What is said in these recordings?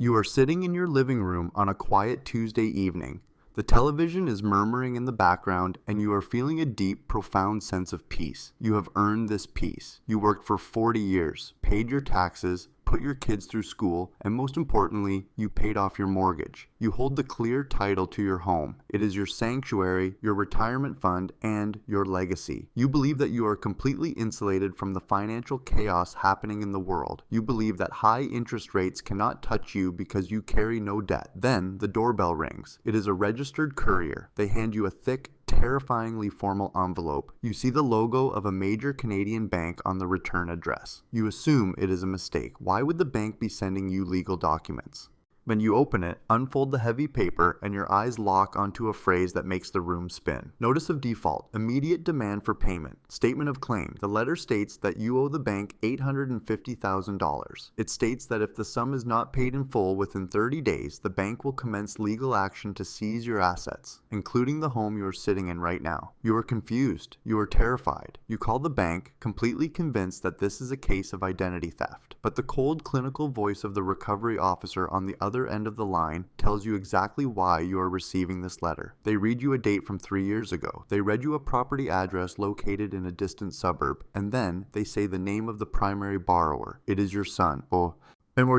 You are sitting in your living room on a quiet Tuesday evening. The television is murmuring in the background, and you are feeling a deep, profound sense of peace. You have earned this peace. You worked for 40 years, paid your taxes, put your kids through school, and most importantly, you paid off your mortgage. You hold the clear title to your home. It is your sanctuary, your retirement fund, and your legacy. You believe that you are completely insulated from the financial chaos happening in the world. You believe that high interest rates cannot touch you because you carry no debt. Then the doorbell rings. It is a registered courier. They hand you a thick, terrifyingly formal envelope. You see the logo of a major Canadian bank on the return address. You assume it is a mistake. Why would the bank be sending you legal documents? When you open it, unfold the heavy paper, and your eyes lock onto a phrase that makes the room spin. Notice of default, immediate demand for payment. Statement of claim. The letter states that you owe the bank $850,000. It states that if the sum is not paid in full within 30 days, the bank will commence legal action to seize your assets, including the home you are sitting in right now. You are confused. You are terrified. You call the bank, completely convinced that this is a case of identity theft. But the cold, clinical voice of the recovery officer on the other end of the line tells you exactly why you are receiving this letter. They read you a date from 3 years ago. They read you a property address located in a distant suburb, and then they say the name of the primary borrower. It is your son, or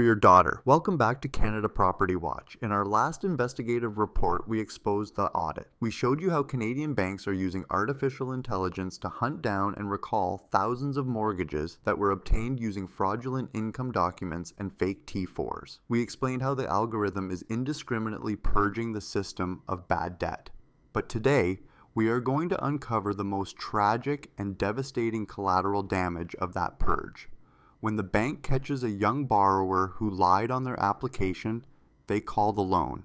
your daughter. Welcome back to Canada Property Watch. In our last investigative report, we exposed the audit. We showed you how Canadian banks are using artificial intelligence to hunt down and recall thousands of mortgages that were obtained using fraudulent income documents and fake T4s. We explained how the algorithm is indiscriminately purging the system of bad debt. But today, we are going to uncover the most tragic and devastating collateral damage of that purge. When the bank catches a young borrower who lied on their application, they call the loan.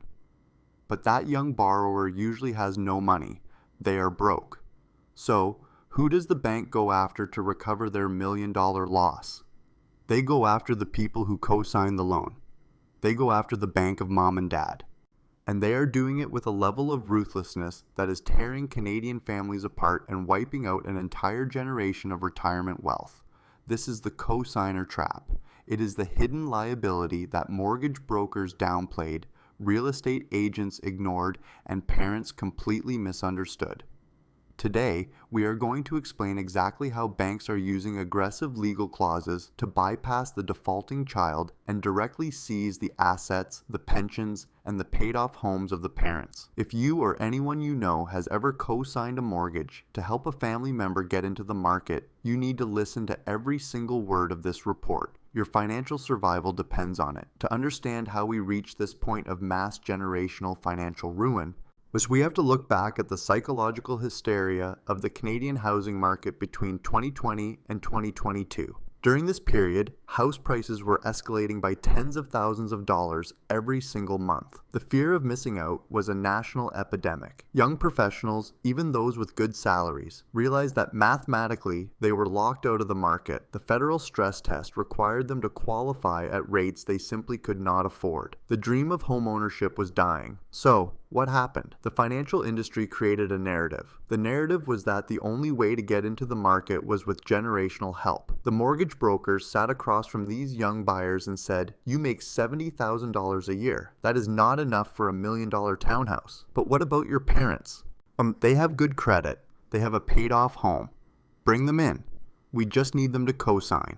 But that young borrower usually has no money. They are broke. So, who does the bank go after to recover their $1,000,000 loss? They go after the people who co-signed the loan. They go after the bank of mom and dad. And they are doing it with a level of ruthlessness that is tearing Canadian families apart and wiping out an entire generation of retirement wealth. This is the co-signer trap. It is the hidden liability that mortgage brokers downplayed, real estate agents ignored, and parents completely misunderstood. Today, we are going to explain exactly how banks are using aggressive legal clauses to bypass the defaulting child and directly seize the assets, the pensions, and the paid-off homes of the parents. If you or anyone you know has ever co-signed a mortgage to help a family member get into the market, you need to listen to every single word of this report. Your financial survival depends on it. To understand how we reach this point of mass generational financial ruin, we have to look back at the psychological hysteria of the Canadian housing market between 2020 and 2022. During this period, house prices were escalating by tens of thousands of dollars every single month. The fear of missing out was a national epidemic. Young professionals, even those with good salaries, realized that mathematically they were locked out of the market. The federal stress test required them to qualify at rates they simply could not afford. The dream of homeownership was dying. So, what happened? The financial industry created a narrative. The narrative was that the only way to get into the market was with generational help. The mortgage brokers sat across from these young buyers and said, "You make $70,000 a year. That is not enough for a $1,000,000 townhouse. But what about your parents? They have good credit. They have a paid-off home. Bring them in. We just need them to co-sign."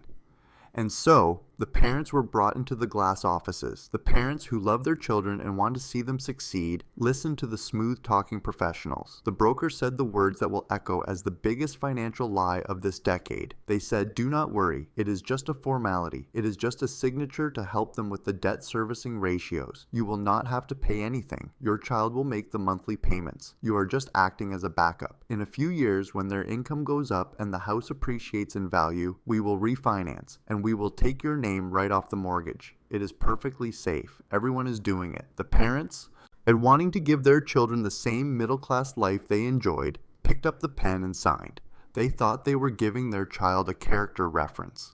And so, the parents were brought into the glass offices. The parents who love their children and want to see them succeed listened to the smooth-talking professionals. The brokers said the words that will echo as the biggest financial lie of this decade. They said, "Do not worry. It is just a formality. It is just a signature to help them with the debt servicing ratios. You will not have to pay anything. Your child will make the monthly payments. You are just acting as a backup. In a few years, when their income goes up and the house appreciates in value, we will refinance, and we will take your name right off the mortgage. It is perfectly safe. Everyone is doing it." The parents, and wanting to give their children the same middle-class life they enjoyed, picked up the pen and signed. They thought they were giving their child a character reference.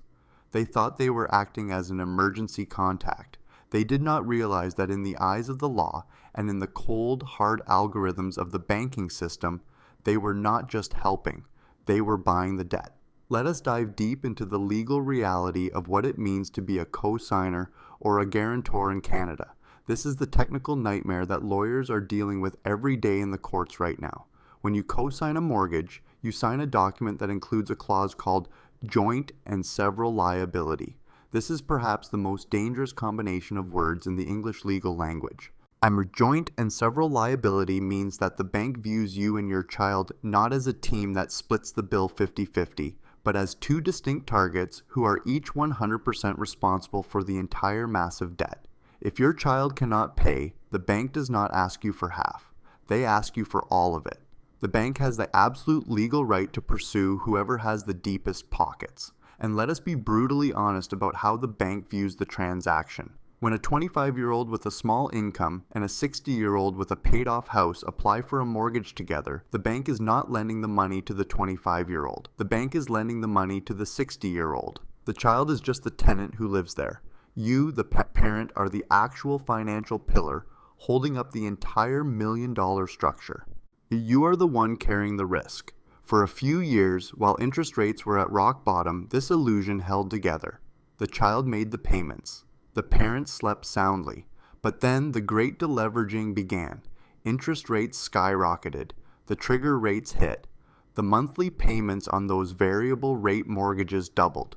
They thought they were acting as an emergency contact. They did not realize that in the eyes of the law and in the cold, hard algorithms of the banking system, they were not just helping, they were buying the debt. Let us dive deep into the legal reality of what it means to be a co-signer or a guarantor in Canada. This is the technical nightmare that lawyers are dealing with every day in the courts right now. When you co-sign a mortgage, you sign a document that includes a clause called joint and several liability. This is perhaps the most dangerous combination of words in the English legal language. Joint and several liability means that the bank views you and your child not as a team that splits the bill 50-50, but as two distinct targets who are each 100% responsible for the entire massive debt. If your child cannot pay, the bank does not ask you for half. They ask you for all of it. The bank has the absolute legal right to pursue whoever has the deepest pockets. And let us be brutally honest about how the bank views the transaction. When a 25-year-old with a small income and a 60-year-old with a paid-off house apply for a mortgage together, the bank is not lending the money to the 25-year-old. The bank is lending the money to the 60-year-old. The child is just the tenant who lives there. You, the parent, are the actual financial pillar holding up the entire million-dollar structure. You are the one carrying the risk. For a few years, while interest rates were at rock bottom, this illusion held together. The child made the payments. The parents slept soundly. But then the great deleveraging began. Interest rates skyrocketed. The trigger rates hit. The monthly payments on those variable rate mortgages doubled.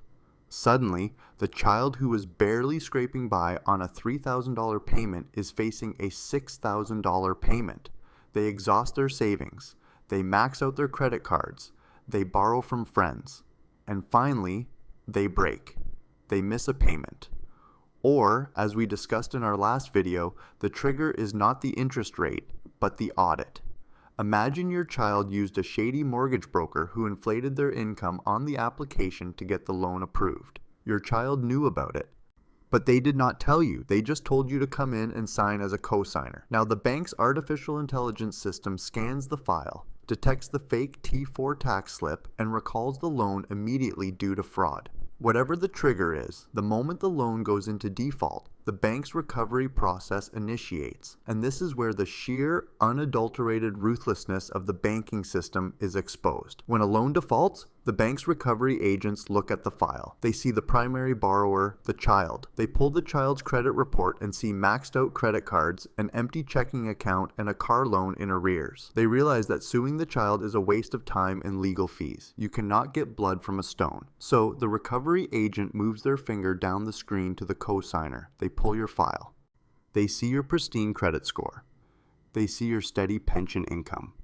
Suddenly, the child who was barely scraping by on a $3,000 payment is facing a $6,000 payment. They exhaust their savings. They max out their credit cards. They borrow from friends. And finally, they break. They miss a payment. Or, as we discussed in our last video, the trigger is not the interest rate, but the audit. Imagine your child used a shady mortgage broker who inflated their income on the application to get the loan approved. Your child knew about it. But they did not tell you. They just told you to come in and sign as a co-signer. Now the bank's artificial intelligence system scans the file, detects the fake T4 tax slip, and recalls the loan immediately due to fraud. Whatever the trigger is, the moment the loan goes into default, the bank's recovery process initiates, and this is where the sheer, unadulterated ruthlessness of the banking system is exposed. When a loan defaults, the bank's recovery agents look at the file. They see the primary borrower, the child. They pull the child's credit report and see maxed out credit cards, an empty checking account, and a car loan in arrears. They realize that suing the child is a waste of time and legal fees. You cannot get blood from a stone. So the recovery agent moves their finger down the screen to the co-signer. They pull your file. They see your pristine credit score. They see your steady pension income.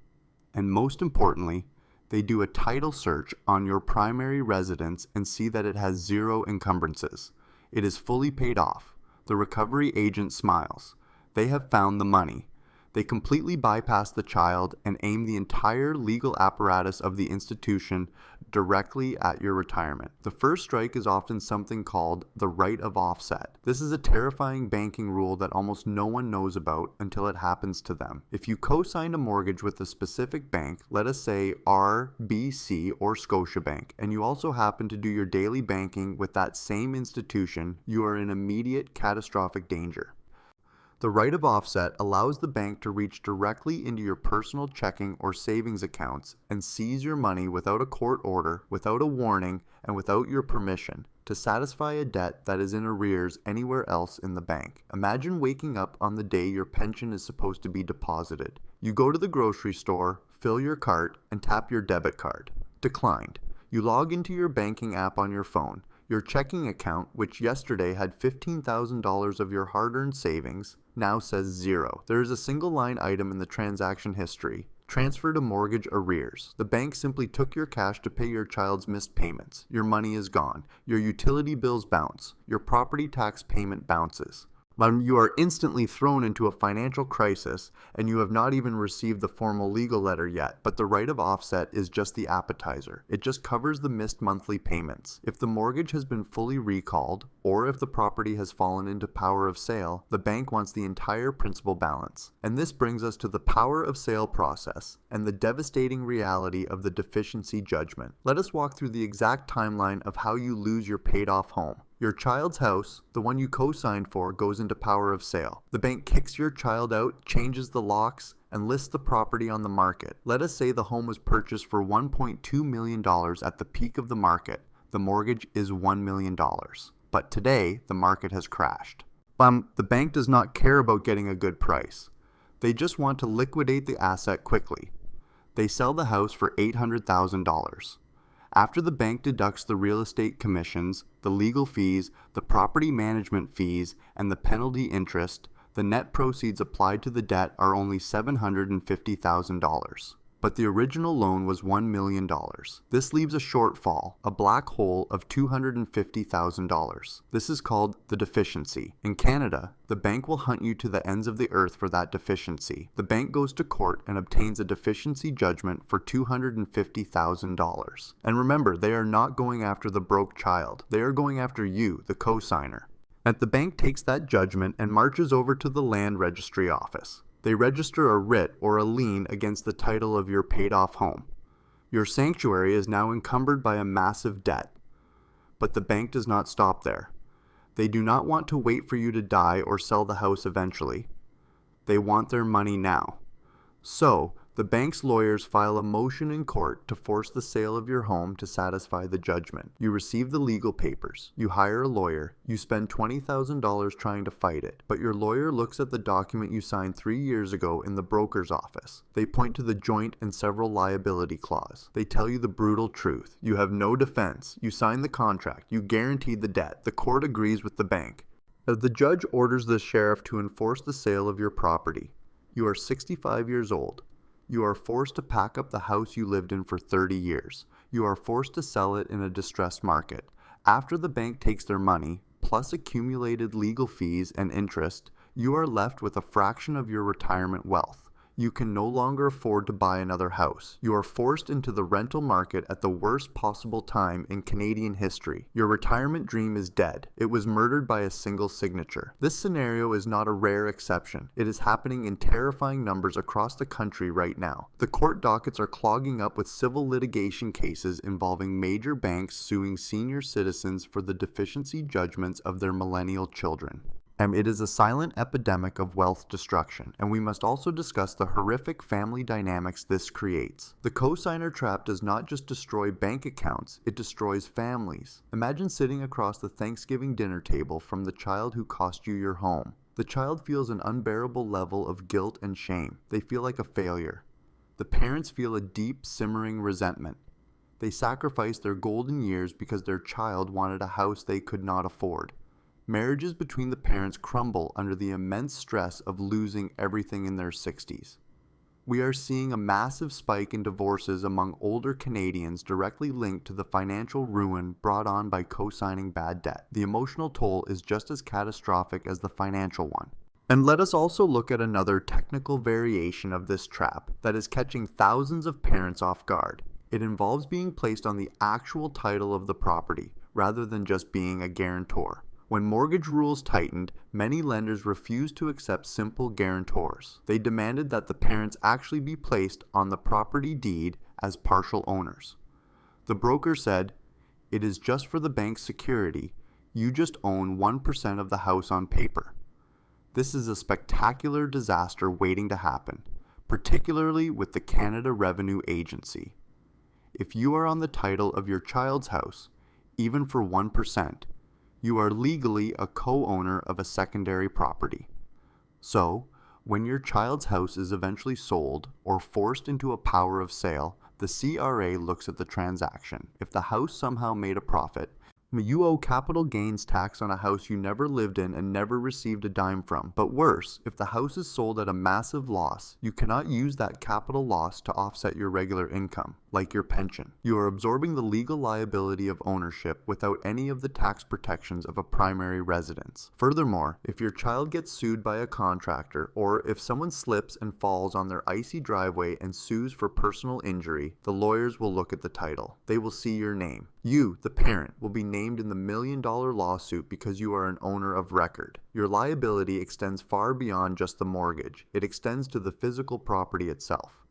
And most importantly, they do a title search on your primary residence and see that it has zero encumbrances. It is fully paid off. The recovery agent smiles. They have found the money. They completely bypass the child and aim the entire legal apparatus of the institution directly at your retirement. The first strike is often something called the right of offset. This is a terrifying banking rule that almost no one knows about until it happens to them. If you co-signed a mortgage with a specific bank, let us say RBC or Scotiabank, and you also happen to do your daily banking with that same institution, you are in immediate catastrophic danger. The right of offset allows the bank to reach directly into your personal checking or savings accounts and seize your money without a court order, without a warning, and without your permission to satisfy a debt that is in arrears anywhere else in the bank. Imagine waking up on the day your pension is supposed to be deposited. You go to the grocery store, fill your cart, and tap your debit card. Declined. You log into your banking app on your phone. Your checking account, which yesterday had $15,000 of your hard-earned savings, now says zero. There is a single line item in the transaction history. Transfer to mortgage arrears. The bank simply took your cash to pay your child's missed payments. Your money is gone. Your utility bills bounce. Your property tax payment bounces. You are instantly thrown into a financial crisis, and you have not even received the formal legal letter yet, but the right of offset is just the appetizer. It just covers the missed monthly payments. If the mortgage has been fully recalled, or if the property has fallen into power of sale, the bank wants the entire principal balance. And this brings us to the power of sale process and the devastating reality of the deficiency judgment. Let us walk through the exact timeline of how you lose your paid-off home. Your child's house, the one you co-signed for, goes into power of sale. The bank kicks your child out, changes the locks, and lists the property on the market. Let us say the home was purchased for $1.2 million at the peak of the market. The mortgage is $1 million. But today, the market has crashed. The bank does not care about getting a good price. They just want to liquidate the asset quickly. They sell the house for $800,000. After the bank deducts the real estate commissions, the legal fees, the property management fees, and the penalty interest, the net proceeds applied to the debt are only $750,000. But the original loan was $1 million. This leaves a shortfall, a black hole of $250,000. This is called the deficiency. In Canada, the bank will hunt you to the ends of the earth for that deficiency. The bank goes to court and obtains a deficiency judgment for $250,000. And remember, they are not going after the broke child. They are going after you, the co-signer. And the bank takes that judgment and marches over to the land registry office. They register a writ or a lien against the title of your paid-off home. Your sanctuary is now encumbered by a massive debt. But the bank does not stop there. They do not want to wait for you to die or sell the house eventually. They want their money now. So, the bank's lawyers file a motion in court to force the sale of your home to satisfy the judgment. You receive the legal papers. You hire a lawyer. You spend $20,000 trying to fight it. But your lawyer looks at the document you signed 3 years ago in the broker's office. They point to the joint and several liability clause. They tell you the brutal truth. You have no defense. You signed the contract. You guaranteed the debt. The court agrees with the bank. As the judge orders the sheriff to enforce the sale of your property, you are 65 years old. You are forced to pack up the house you lived in for 30 years. You are forced to sell it in a distressed market. After the bank takes their money, plus accumulated legal fees and interest, you are left with a fraction of your retirement wealth. You can no longer afford to buy another house. You are forced into the rental market at the worst possible time in Canadian history. Your retirement dream is dead. It was murdered by a single signature. This scenario is not a rare exception. It is happening in terrifying numbers across the country right now. The court dockets are clogging up with civil litigation cases involving major banks suing senior citizens for the deficiency judgments of their millennial children. It is a silent epidemic of wealth destruction, and we must also discuss the horrific family dynamics this creates. The cosigner trap does not just destroy bank accounts, it destroys families. Imagine sitting across the Thanksgiving dinner table from the child who cost you your home. The child feels an unbearable level of guilt and shame. They feel like a failure. The parents feel a deep, simmering resentment. They sacrificed their golden years because their child wanted a house they could not afford. Marriages between the parents crumble under the immense stress of losing everything in their 60s. We are seeing a massive spike in divorces among older Canadians directly linked to the financial ruin brought on by co-signing bad debt. The emotional toll is just as catastrophic as the financial one. And let us also look at another technical variation of this trap that is catching thousands of parents off guard. It involves being placed on the actual title of the property, rather than just being a guarantor. When mortgage rules tightened, many lenders refused to accept simple guarantors. They demanded that the parents actually be placed on the property deed as partial owners. The broker said, "It is just for the bank's security. You just own 1% of the house on paper." This is a spectacular disaster waiting to happen, particularly with the Canada Revenue Agency. If you are on the title of your child's house, even for 1%, you are legally a co-owner of a secondary property. So, when your child's house is eventually sold or forced into a power of sale, the CRA looks at the transaction. If the house somehow made a profit, you owe capital gains tax on a house you never lived in and never received a dime from. But worse, if the house is sold at a massive loss, you cannot use that capital loss to offset your regular income, like your pension. You are absorbing the legal liability of ownership without any of the tax protections of a primary residence. Furthermore, if your child gets sued by a contractor, or if someone slips and falls on their icy driveway and sues for personal injury, the lawyers will look at the title. They will see your name. You, the parent, will be named in the million-dollar lawsuit because you are an owner of record. Your liability extends far beyond just the mortgage. It extends to the physical property itself.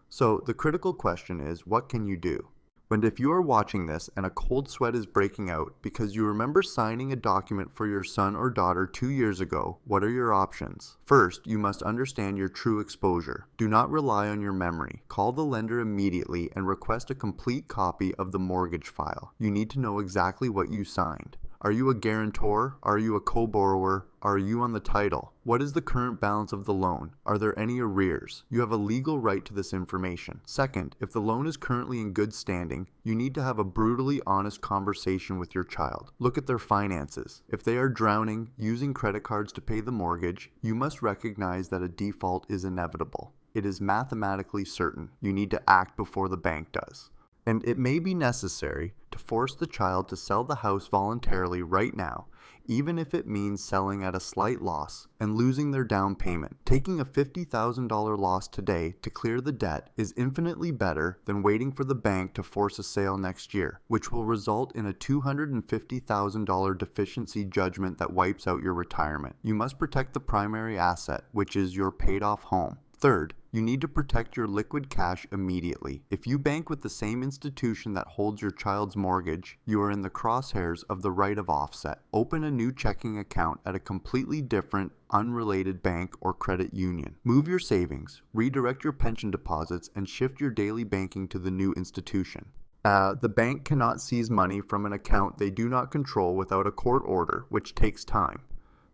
So, the critical question is, what can you do? And if you are watching this and a cold sweat is breaking out because you remember signing a document for your son or daughter 2 years ago, what are your options? First, you must understand your true exposure. Do not rely on your memory. Call the lender immediately and request a complete copy of the mortgage file. You need to know exactly what you signed. Are you a guarantor? Are you a co-borrower? Are you on the title? What is the current balance of the loan? Are there any arrears? You have a legal right to this information. Second, if the loan is currently in good standing, you need to have a brutally honest conversation with your child. Look at their finances. If they are drowning, using credit cards to pay the mortgage, you must recognize that a default is inevitable. It is mathematically certain. You need to act before the bank does. And it may be necessary to force the child to sell the house voluntarily right now, even if it means selling at a slight loss and losing their down payment. Taking a $50,000 loss today to clear the debt is infinitely better than waiting for the bank to force a sale next year, which will result in a $250,000 deficiency judgment that wipes out your retirement. You must protect the primary asset, which is your paid-off home. Third, you need to protect your liquid cash immediately. If you bank with the same institution that holds your child's mortgage, you are in the crosshairs of the right of offset. Open a new checking account at a completely different, unrelated bank or credit union. Move your savings, redirect your pension deposits, and shift your daily banking to the new institution. The bank cannot seize money from an account they do not control without a court order, which takes time.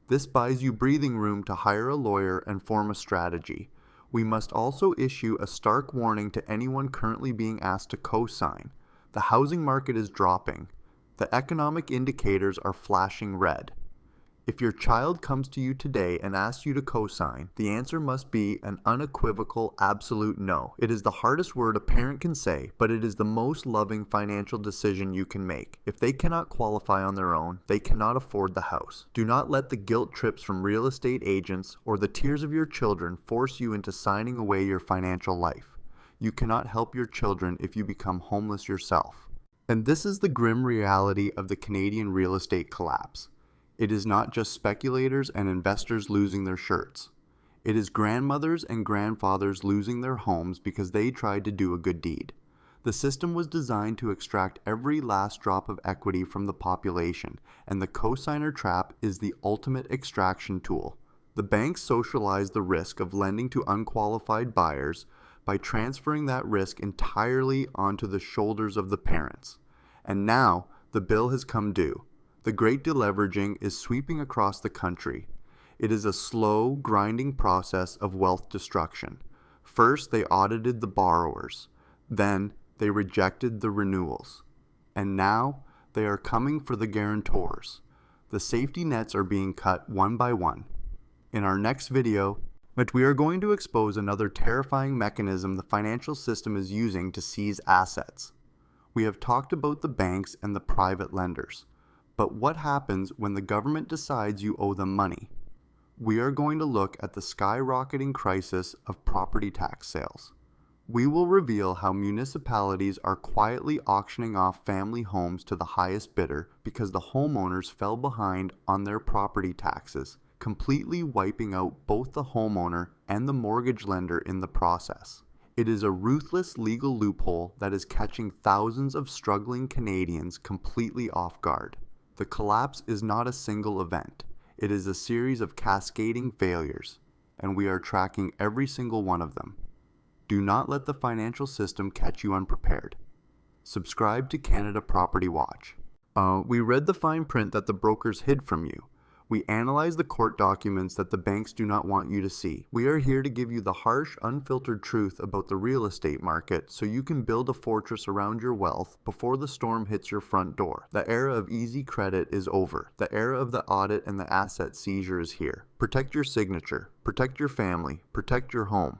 This buys you breathing room to hire a lawyer and form a strategy. We must also issue a stark warning to anyone currently being asked to co-sign. The housing market is dropping. The economic indicators are flashing red. If your child comes to you today and asks you to co-sign, the answer must be an unequivocal, absolute no. It is the hardest word a parent can say, but it is the most loving financial decision you can make. If they cannot qualify on their own, they cannot afford the house. Do not let the guilt trips from real estate agents or the tears of your children force you into signing away your financial life. You cannot help your children if you become homeless yourself. And this is the grim reality of the Canadian real estate collapse. It is not just speculators and investors losing their shirts. It is grandmothers and grandfathers losing their homes because they tried to do a good deed. The system was designed to extract every last drop of equity from the population, and the cosigner trap is the ultimate extraction tool. The banks socialize the risk of lending to unqualified buyers by transferring that risk entirely onto the shoulders of the parents. And now, the bill has come due. The great deleveraging is sweeping across the country. It is a slow, grinding process of wealth destruction. First, they audited the borrowers. Then, they rejected the renewals. And now, they are coming for the guarantors. The safety nets are being cut one by one. In our next video, we are going to expose another terrifying mechanism the financial system is using to seize assets. We have talked about the banks and the private lenders. But what happens when the government decides you owe them money? We are going to look at the skyrocketing crisis of property tax sales. We will reveal how municipalities are quietly auctioning off family homes to the highest bidder because the homeowners fell behind on their property taxes, completely wiping out both the homeowner and the mortgage lender in the process. It is a ruthless legal loophole that is catching thousands of struggling Canadians completely off guard. The collapse is not a single event. It is a series of cascading failures, and we are tracking every single one of them. Do not let the financial system catch you unprepared. Subscribe to Canada Property Watch. We read the fine print that the brokers hid from you. We analyze the court documents that the banks do not want you to see. We are here to give you the harsh, unfiltered truth about the real estate market so you can build a fortress around your wealth before the storm hits your front door. The era of easy credit is over. The era of the audit and the asset seizure is here. Protect your signature. Protect your family. Protect your home.